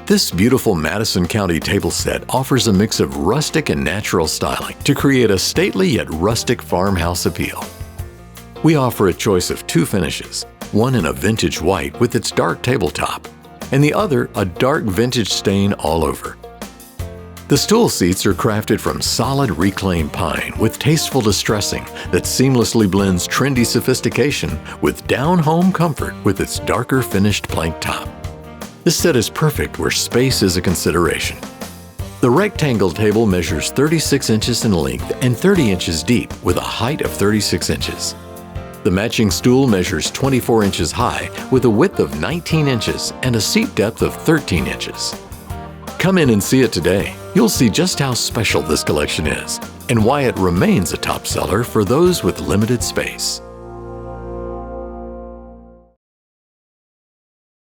This beautiful Madison County table set offers a mix of rustic and natural styling to create a stately yet rustic farmhouse appeal. We offer a choice of two finishes, one in a vintage white with its dark tabletop, and the other a dark vintage stain all over. The stool seats are crafted from solid reclaimed pine with tasteful distressing that seamlessly blends trendy sophistication with down-home comfort with its darker finished plank top. This set is perfect where space is a consideration. The rectangle table measures 36 inches in length and 30 inches deep with a height of 36 inches. The matching stool measures 24 inches high with a width of 19 inches and a seat depth of 13 inches. Come in and see it today. You'll see just how special this collection is and why it remains a top seller for those with limited space.